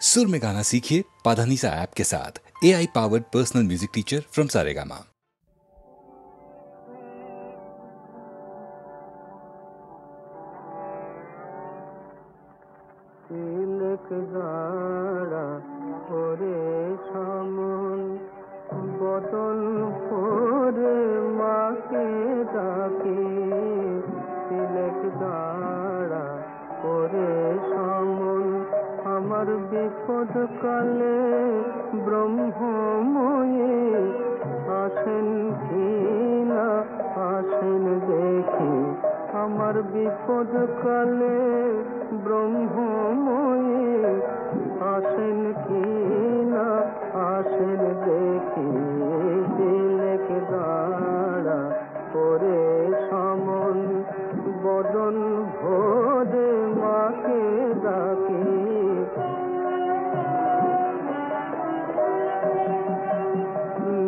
सुर में गाना सीखिए पाधानीसा ऐप के साथ। AI powered personal music teacher from Saregama. বদন ভরে মাকে ডাকে, তিলক দাঁড়া করে সমন আমার বিপদ কালে ব্রহ্মময়ে আসেন কি না আসেন দেখি, আমার বিপদ কালে ব্রহ্মময়ে আসেন কি না আসেন দেখি, তিলক দাঁড়া করে সমন বদন ভরে মাকে ডাকে।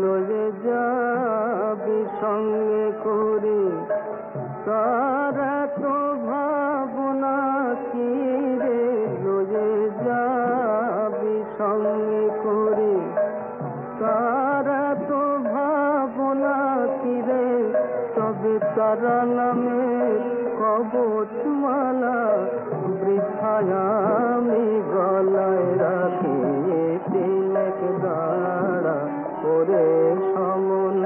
লয়ে যাবি সঙ্গে করে তারা তো ভাবনা কি রে, লয়ে যাবি সঙ্গে করে তারা তো ভাবনা কি রে, তবে তারা নামে কবচ মালা বৃথায় আমি গলায় রাখি, তিলক দাঁড়া করে সমন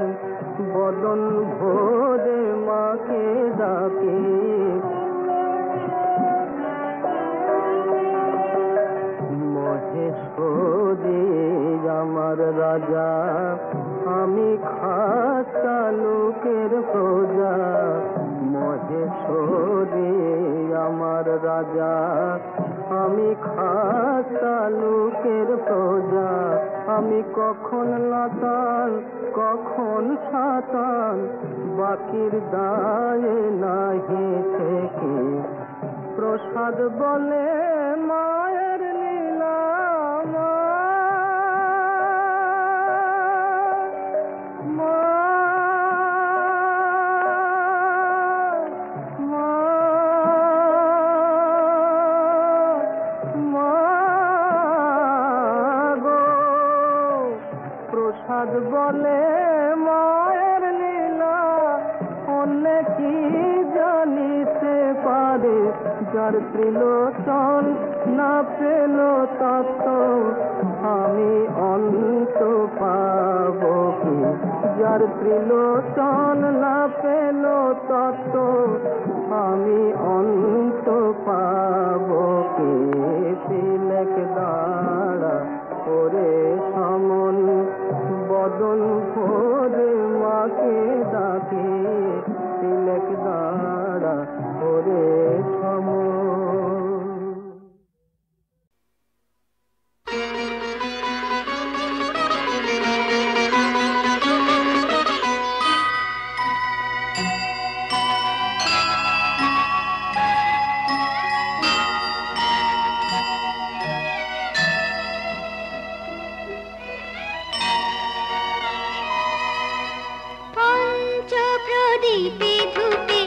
বদন ভরে মাকে ডাকে। মহেশ্বরী আমার রাজা, আমি খাসা লোকের প্রজা, মহেশ্বরী আমার রাজা, আমি খাসা লোকের প্রজা, আমি কখন লাতান কখন সাতান, বাকির দায়ে নাহি থেকে, প্রসাদ বলে মায়ের লীলা, প্রসাদ বলে মায়ের লীলা, অন্য কি জানিতে পারে, যার ত্রিলোচন না পেল তত্ত্ব আমি অন্ত পাব কি, যার ত্রিলোচন না পেল তত্ত্ব আমি অন্ত পাব কি, তিলক দাঁড়া করে সমন বদন ভরে মাকে ডাকে, তিলক দাঁড়া করে সমন। পঞ্চপ্রদীপে ধূপে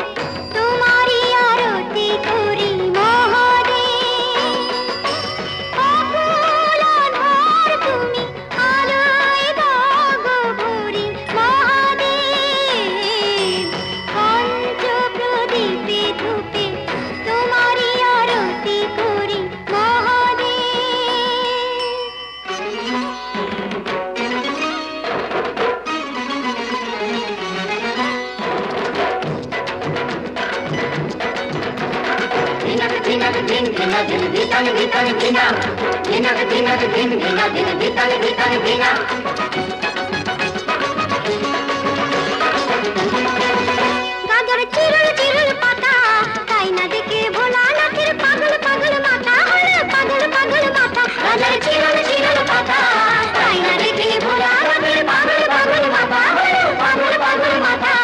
তোমারি আরতি করি মহাদেব, অকুল আধার তুমি আলোয় দাও গো ভরি মহাদেব, পঞ্চপ্রদীপে ধূপে তোমারি আরতি করি মহাদেব। গাজর চিরুল চিরুল পাতা, তাই না দেখে ভোলা নাথের পাগল পাগল মাথা, পাগল পাগল মাথা, গাজর চিরুল চিরুল পাতা, তাই না দেখে ভোলা নাথের পাগল পাগল মাথা, পাগল পাগল মাথা।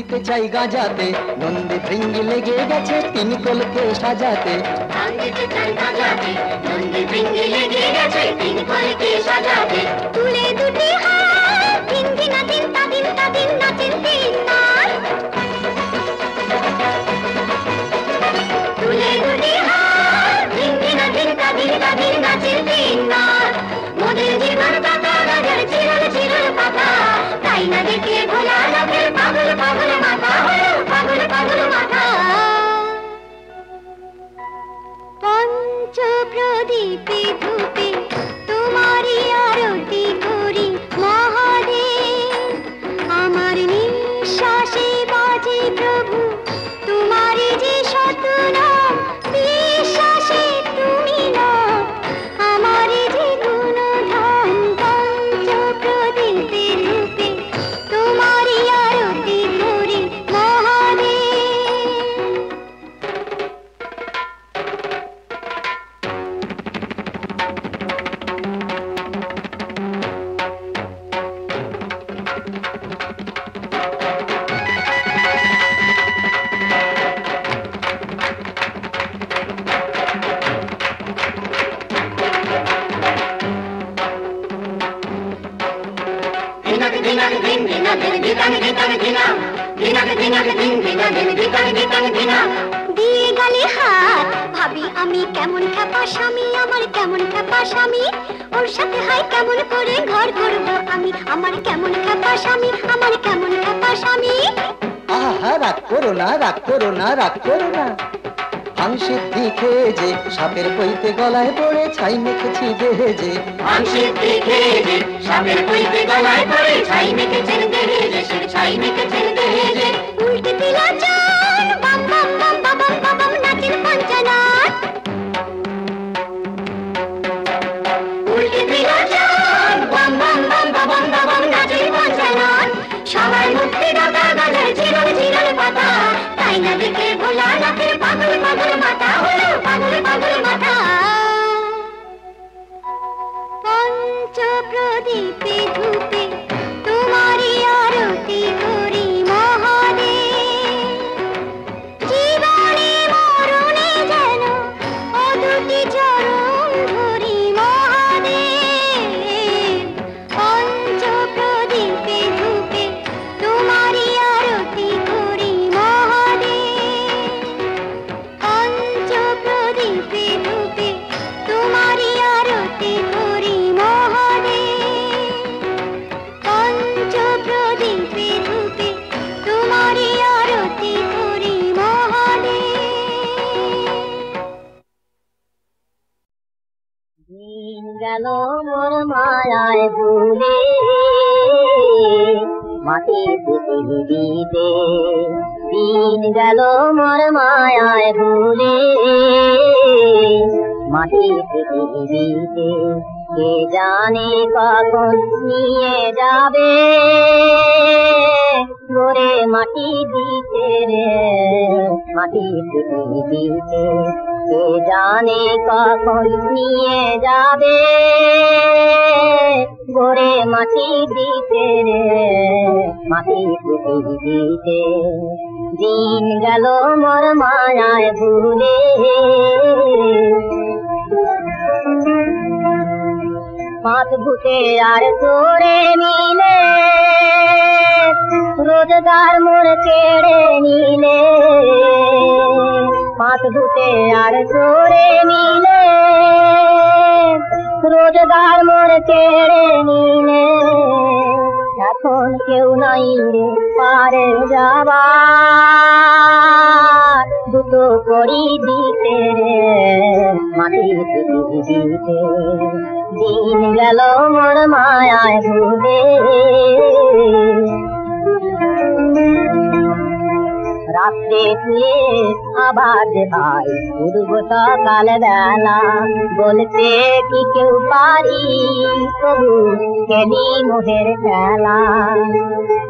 দিতে চাই গাজাতে, নন্দী ভৃঙ্গি লেগে গেছে তিন কলকে সাজাতে। তুলে দুটি হাত দিন দিন দিন তা দিন তা দিন নাচেন তিন নার। তুলে দুটি হাত দিন দিন দিন তা দিন তা দিন নাচেন তিন নার। মোদের জীবন পাতা রাজার চিরল চিরল পাতা, তাই না দেখে ভোলা লোকের পাগল পাগল মাথা, পাগল পাগল মাথা। পঞ্চ প্রদীপে ধূপে তোমারই আরতি করি মহাদেব। আমার নিঃশ্বাসে বাজে প্রভু তোমারই যে শতনাম, বিশ্বাসে তুমি না আমারই যে গুণধাম। পঞ্চ প্রদীপে ধূপে তোমারই আরতি করি মহাদেব। দিয়ে গেলে হাত ভাবি আমি কেমন খ্যাপা স্বামী, আমার কেমন খ্যাপা স্বামী। ওর সাথে হাই কেমন করে ঘর করবো আমি, আমার কেমন খ্যাপা স্বামী, আমার কেমন খ্যাপা স্বামী। আহা রাগ করো না, রাগ করো না, রাগ করো না। আংশিদ্ধি খেয়ে যে সাপের পইতে গলায় পড়ে ছাই মেখেছি দেহে যে। আংশিদ্ধি খেয়ে যে সাপের পইতে গলায় পড়ে ছাই মেখেছেন দেহে যে, ছাই মেখেছেন দেহে যে। উল্টে দিলা চান বাম বাম বাম বাবাম বাবাম নাচের পঞ্চনাথ। উল্টে দিলা চান বাম বাম বাম বাবাম বাবাম নাচের পঞ্চনাথ। সবাই মুক্তি দাতা গাছের চিরল চিরল পাতা, তাই না দেখে ভোলা লোকের পাগল পাগল মাথা, হলো পাগল পাগল মাথা। পঞ্চ প্রদীপে ধূপে তোমারই আরতি করি মহাদেব। জীবনে মরণে যেন ও দুটি চরণ ধরি মহাদেব। পঞ্চ প্রদীপে ধূপে তোমারই আরতি করি মহাদেব। পঞ্চ প্রদীপে ধূপে তোমারই আরতি করি মহাদেব। পঞ্চ প্রদীপে ধূপে তোমারই আরতি করি মহাদেব। দিন গেল মোর মায়ায় ভুলে মাটির পৃথিবীতে, দিন গেল মোর মায়ায় ভুলে মাটির পৃথিবীতে। কে জানে কখন নিয়ে যাবে গোরে মাটি দিতে রে, মাটির পৃথিবীতে। কে জানে কখন নিয়ে যাবে গোরে মাটি দিতে রে, মাটির পৃথিবীতে। দিন গেল মোর মায়ায় ভুলে। পাঁচ ভূতে আর তোরে মিলে রোজগার মোর কেড়ে নিলে। পাঁচ ভূতে আর তোরে মিলে রোজগার মোর কেড়ে নিলে। এখন কেউ নাই রে পারে যাবার, দুটো করি দিতে রে মাটির পৃথিবীতে। দিন গেল মোর মায়ায় ভুলে। রাত্রে শুয়ে আবার যে ভাই উঠবো সকাল বেলা, বলতে কি কেউ পারি তবু খেলি মোহের খেলা।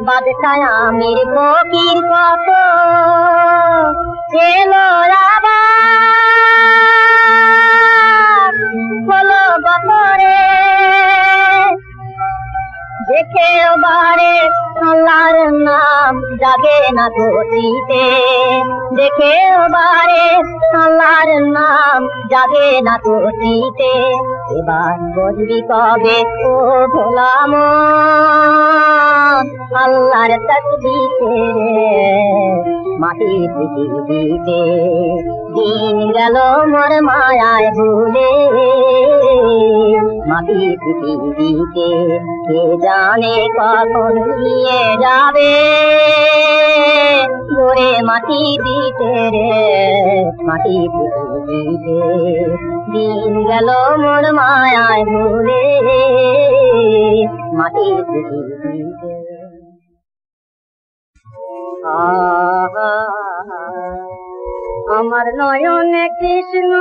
বাদশায় আমির ফকির কত এলো আবার, হলো বপরে দেখে বারে আল্লাহর নাম জাগে না না গতিতে দেখে বারে আল্লাহর নাম যাবে না গতিতে এবার বুঝবি কবে ও ভোলা মন আল্লাহর তকদিরে মাটির পৃথিবীতে দিন গেল মোর মায়ায় ভুলে মাটির পৃথিবীতে কে জানে কখন নিয়ে যাবে জোরে মাটি দিতে রে মাটি পৃথিবীতে দিন গেল মোর মায়ায় ভুলে মাটি পৃথিবীতে আমার নয়নে কৃষ্ণ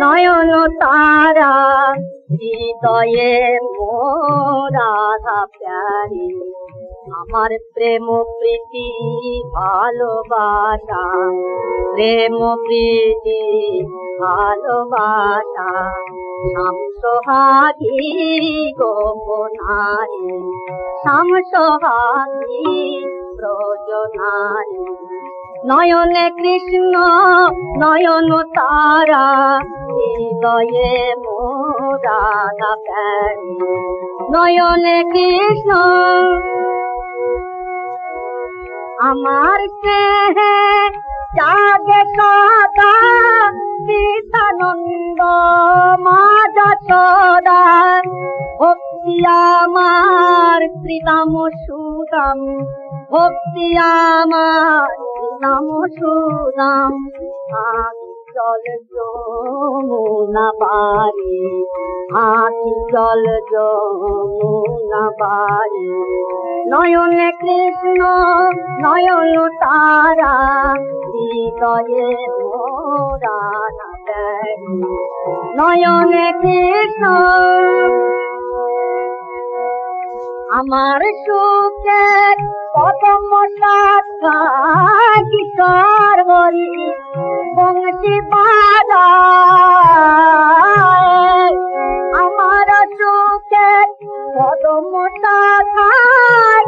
নয়ন তারা হৃদয়ে মোর রাধা প্যারি আমার প্রেম প্রীতি ভালোবাসা প্রেম প্রীতি ভালোবাসা শাম সোহাগী গোপনারী শাম সোহাগী ব্রজনারী নয়নে কৃষ্ণ নয়ন তারা হৃদয়ে মোর রাধা প্যারি নয়নে কৃষ্ণ আমার স্নেহে জাগে সদা সীতানন্দ মা যশোদা ভক্তি আমার শ্রীরাম সুদাম ভক্তি আমার শ্রীরাম সুদাম জল যমুনা পারি আখি জল যমুনা পারি নয়নে কৃষ্ণ নয়ন তারা হৃদয়ে মোর রাধা প্যারি নয়নে কৃষ্ণ আমার সুখের কদম শাখা কিশোর হরি বংশী বাজায় আমার সুখের কদম শাখা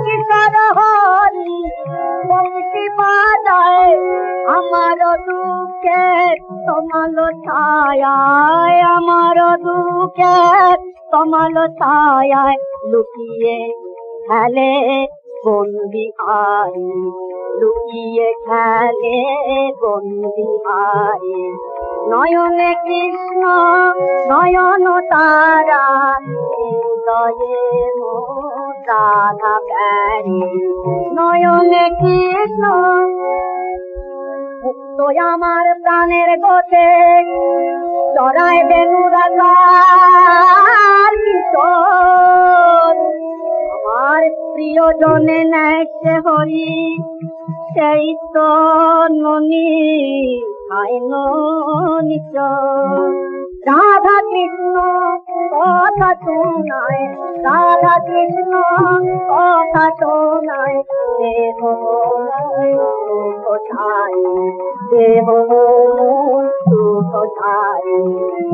কিশোর হরি বংশী বাজায় আমার দুঃখের তমাল ছায়ায় আমার দুঃখের তমাল ছায়ায় লুকিয়ে খেলে বন্দি হারি লুকিয়ে খেলে বন্দি হারি নয়নে কৃষ্ণ নয়ন তারা হৃদয়ে মোর রাধা প্যারি নয়নে কৃষ্ণ মুক্ত আমার প্রাণের গোতে চড়ায় বেনু রাধার কিশোর আমার প্রিয়জনে নেয় সে হরি সেই তো ননি আইন নিচ রাধা কৃষ্ণ কথা শোনায় রাধা কৃষ্ণ কথা শোনায় দেব কোথায় দেব কোথায়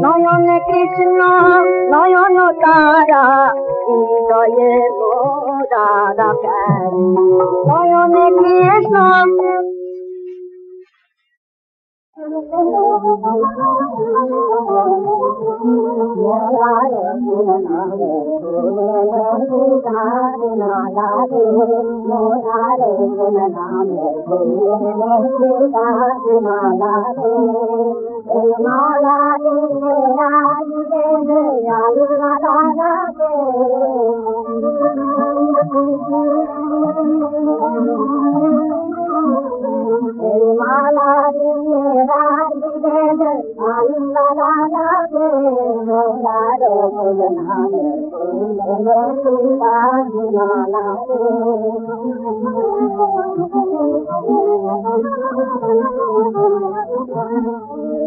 নয়নে কৃষ্ণ নয়ন তারা হৃদয়ে মোর রাধা প্যারি নয়নে কৃষ্ণ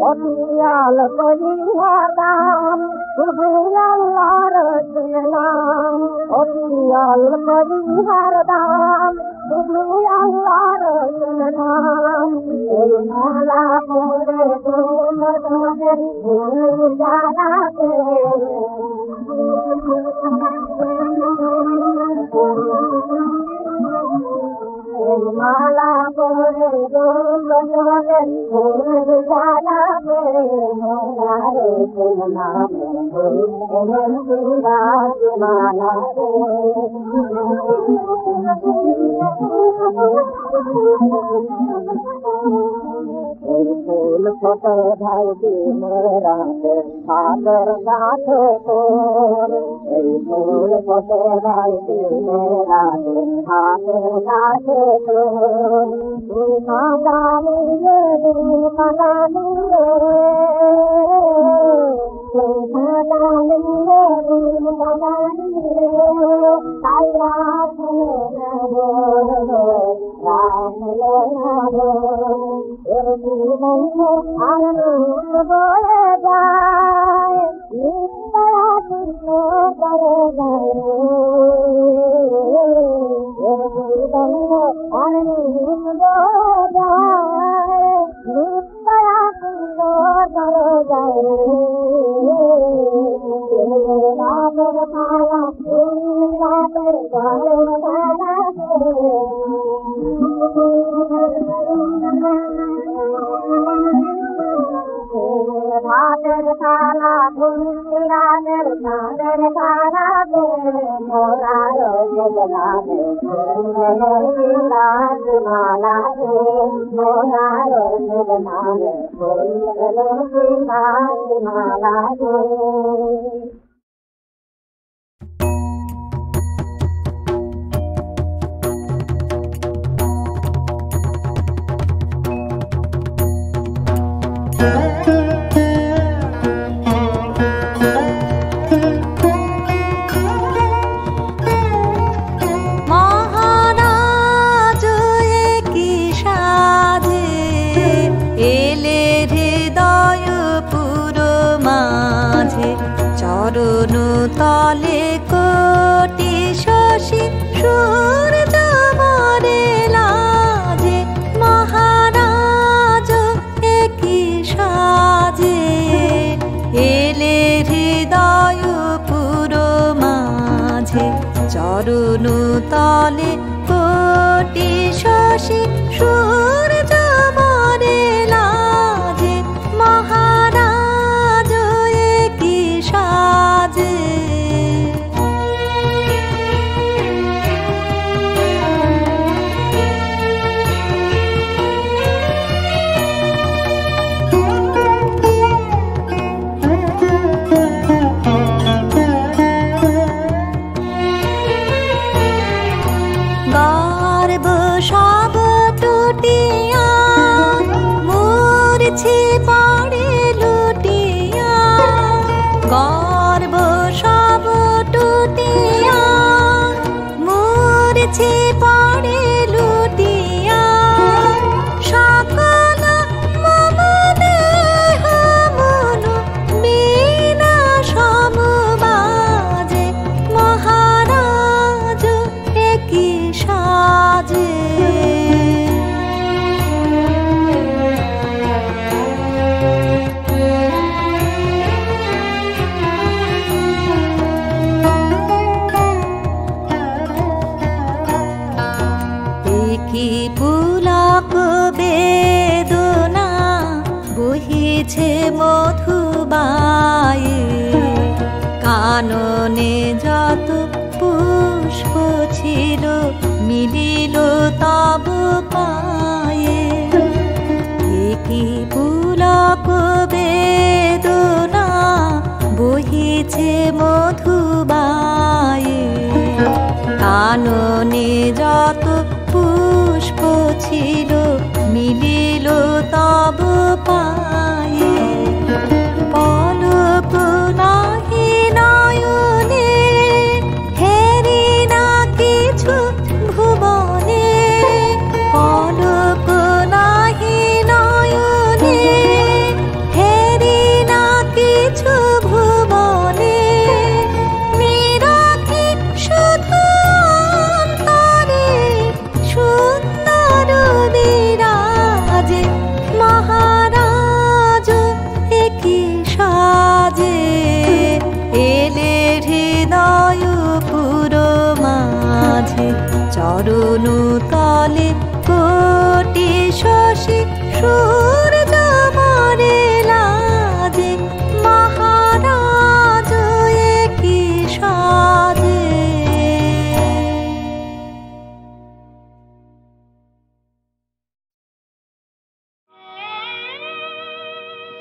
অতিয়াল করিয়াদাম ভুলার নাম অতিয়াল করিয়াদাম ভুলার নাম এই মালা পরে তোমাদের ভুল জানাতে মালা করে বন্ধনের ফুল জ্বালাবে মোনারে ফুল নামে বিরাজমানা ফুল ফোটে ভাই দিনের রাতে হাতের কাছে তোর এই ফুল ফোটে ভাই দিনের রাতে হাতের কাছে তোর তুই মাতা নিয়ে দিন মাতা নিয়ে তুই মাতা নিয়ে দিন মাতা নিয়ে তাই রাখলে না রাখলে না এর জীবন আনন্দ বয়ে যায় নিত্যা কৃষ্ণ করে যায় এর জীবন আনন্দ বয়ে যায় নিত্যা কৃষ্ণ করে যায় রাতের পালা রাতের পালা ভাতের তালা ঘুমি রাতের চাঁদের তারা মোরার জগলাবে মালা মোরার জগলাবে মালা তলে কোটি শশী সূর্য মরে লাজে মহারাজ একই সাজে এলে হৃদয় পুরো মাঝে চরণ তলে কোটি শশী সূর্য মরে লাজে মহারাজ একই সাজে গর্ব সব টুটিয়া মূর্ছে পড়ে লুটিয়া সকল মম দেহ মন বিনা সমবাজে মহারাজ একই সাজে পুলক বেদনা বহিছে মধুবায়ে কাননে যত পুষ্প ছিল মিলিল তব পায়ে কি পুলক বেদনা বহিছে মধুবায়ে কাননে যত পুষ্প ছিল মিলিল তব পায়ে পলক নাহি নয়নে হেরি না কিছু ভুবনে পলক নাহি নয়নে হেরি না কিছু ভুবনে নিরাখি শুধু অন্তরে সুন্দর বিরাজে মহারাজ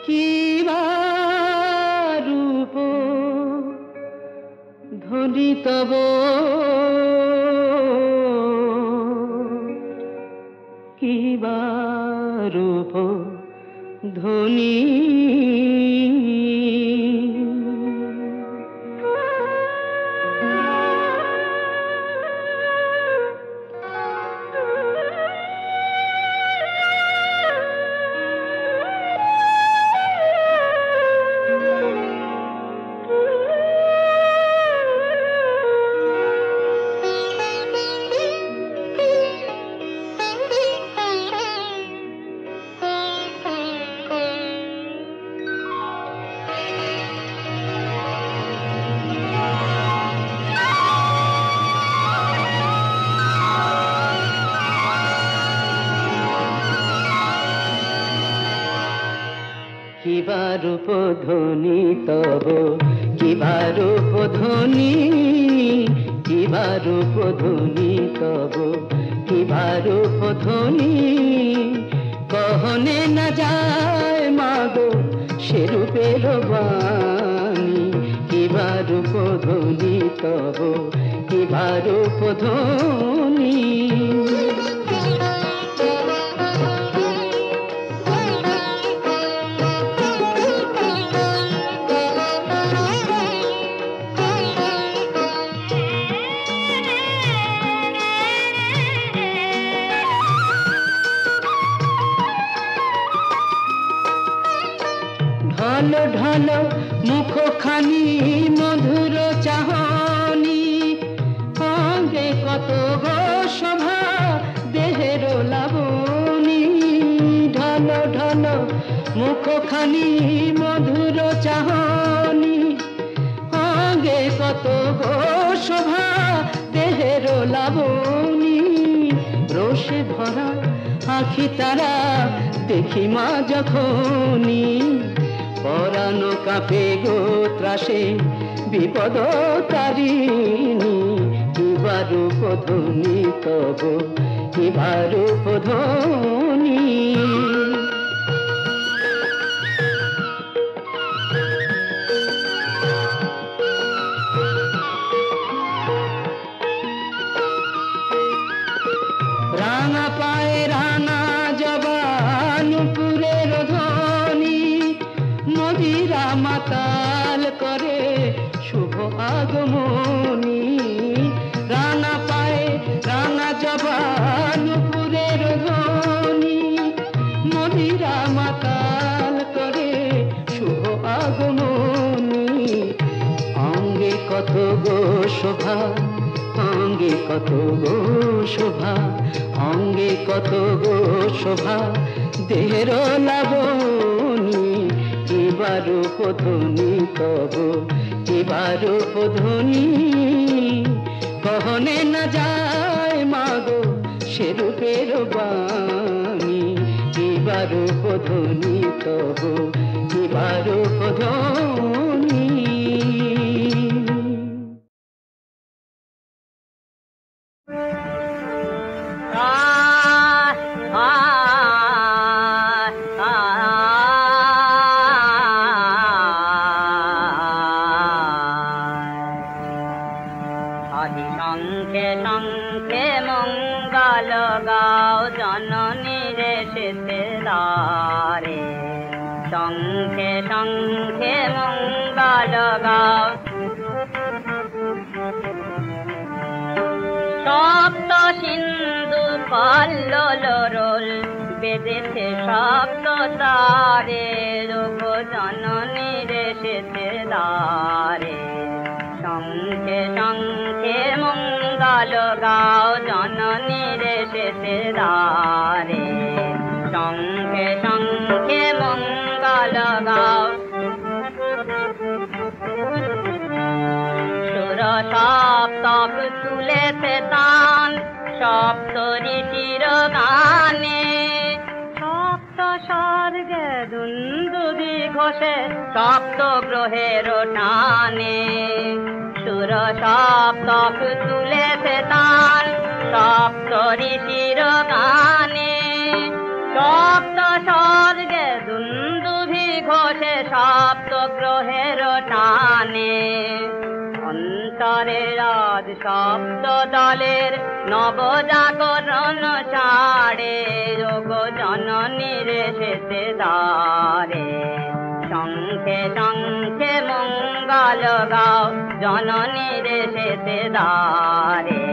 কি বা রূপ ধ্বনি তব কি বা রূপ ধ্বনি কিবা রূপ ধ্বনি তব কিবা রূপ ধ্বনি কিবা রূপ ধ্বনি তব কিবা রূপ ধ্বনি কহনে না যায় মাগো সে রূপের বাণী কিবা রূপ ধ্বনি তব কিবা রূপ ধ্বনি ঢল ঢল মুখখানি মধুর চাহনি অঙ্গে কত গো শোভা দেহের লাবণী ঢল ঢল মুখখানি মধুর চাহনি অঙ্গে কত গো শোভা দেহের লাবণী রোষে ভরা আখি তারা দেখি মা যখনি পরানো কাঁপে গো ত্রাসে বিপদ তারিণী কিবা রূপ ধ্বনি তব কিবা রূপ ধ্বনি রাঙা পায়ে রাঙা জবানুপুরের ধ্বনি মদিরা মাতাল করে শুভ আগমনী রাঙা পায়ে রাঙা জবানুপুরের ধ্বনি মদিরা মাতাল করে শুভ আগমনী অঙ্গে কত গো শোভা অঙ্গে কত গো শোভা অঙ্গে কত গো শোভা দেহের লাবণী কিবা রূপ ধ্বনি তব কিবা রূপ ধ্বনি কহনে না যায় মাগো সে রূপের বাণী কিবা রূপ ধ্বনি তব কিবা রূপ ধ্বনি শঙ্খে শঙ্খে মঙ্গল গাও জননী রে সেদারে শঙ্খে শঙ্খে মঙ্গল গাও সপ্ত সিন্ধু কল্লোল বেদেছে সপ্ত তারে লোক জননী রে সেদারে শঙ্খে শঙ্খে মঙ্গল গাও জননী রে সেদারে শঙ্খে শঙ্খে মঙ্গল গাও সুর সপ্তক তুলেছে তান সপ্ত ঋষির গানে সপ্ত স্বর্গে দুন্দুবি ঘোষে সপ্ত গ্রহের টানে সুর সপ্তক তুলেছে তান সপ্ত ঋষির গানে সপ্ত স্বর্গে দুন্দুবি ঘষে সপ্ত গ্রহের টানে অন্তরে রাজ শব্দ দলের নবজাগরণ ছাড়ে যোগ জননীর শেষে দ্বারে শঙ্খে শঙ্খে মঙ্গল গাও জননীর শেষে দ্বারে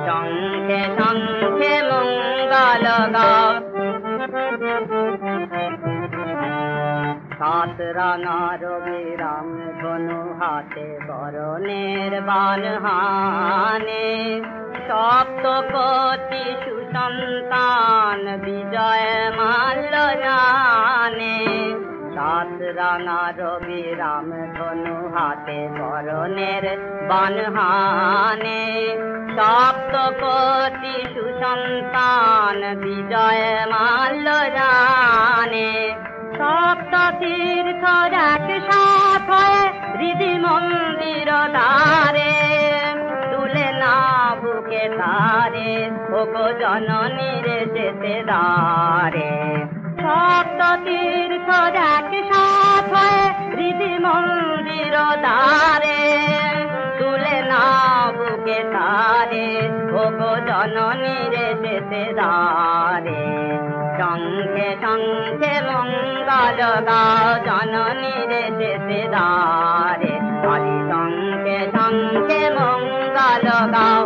শঙ্খে শঙ্খে মঙ্গল গাও সাত রাঙার বিরাম ধনু হাতে বরণের বান হানে সপ্ত কোটি সুসন্তান বিজয় মাল্য জানে সাত রাঙার বিরাম ধনু হাতে বরণের বান হানে সপ্ত কোটি সুসন্তান বিজয় মাল্য জানে সপ্ত তীর্থ এক সাথ হয়ে হৃদি মন্দির দ্বারে তুলে না বুকে তারে ওগো জননীর যেতে দ্বারে সপ্ত তীর্থ এক সাথ হয়ে হৃদি মন্দির দ্বারে তুলে না বুকে তারে ওগো জননীর যেতে দ্বারে শঙ্খে শঙ্খে মঙ্গল গাও জননীর যেতে দ্বারে হরি শঙ্খে শঙ্খে মঙ্গল গাও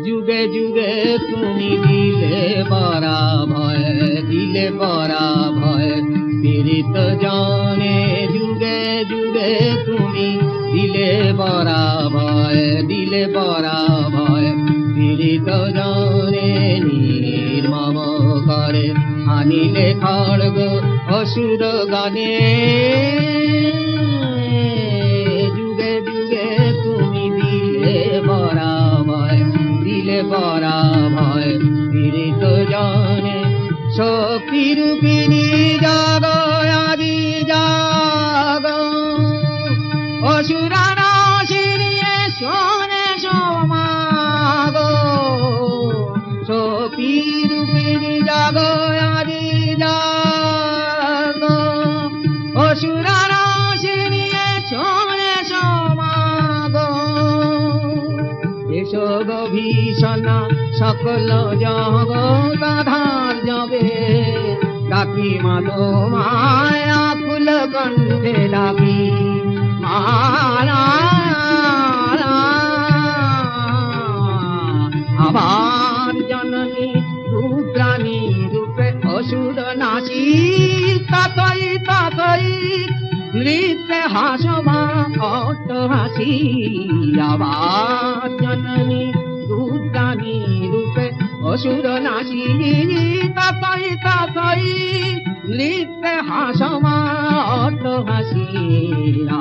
जुगे जुगे তুমি দিলে বড়া ভয় পীড়িত জানে जुगे जुगे তুমি দিলে বড়া ভয় পীড়িত জানে নির্মম করে টানিলে খড়গ অসুর গানে যুগে যুগে তুমি দিলে বরাভয় পীড়িত জনে শক্তি রূপিণী জাগ আদি জাগ অসুর নাশিনী শোনে সমাগ শক্তি রূপিণী জাগ আদি জাগ অসুর নাশিনী শোনে সমাগ এসব ভীষণ সকল জগতাধার যাবে ডাকি মা তোমায় আকুল কণ্ঠে ডাকি মারা আবার জননী রুদ্রাণী রূপে অসুর নাশী তাতই নৃত্যে হাসবা অট্ট হাসি আবার জননী রুদ্রাণী রূপে অসুর নাশী তাতই নৃত্যে হাসবা অট্ট হাসি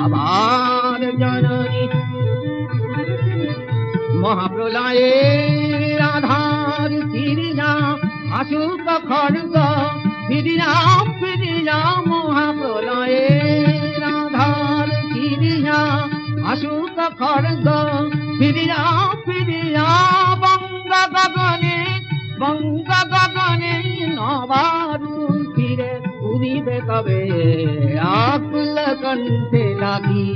আবার জননী মহাপ্রলয়ে আধার ফিরিয়া আসুক খড়গ ফিরিয়া মহাপ্রলয়ে আধার ফিরিয়া আসুক খড়গ ফিরিয়া বঙ্গ গগনে নবারু ফিরে উদিবে কবে আকুল কণ্ঠে লাগি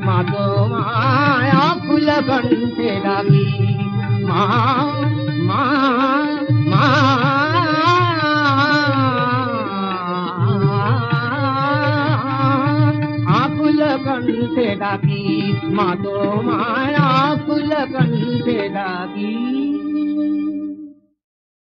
মা তোমায় আকুল কণ্ঠে লাগি মা আকুল কণ্ঠে ডাকি মা তোমায় আকুল কণ্ঠে ডাকি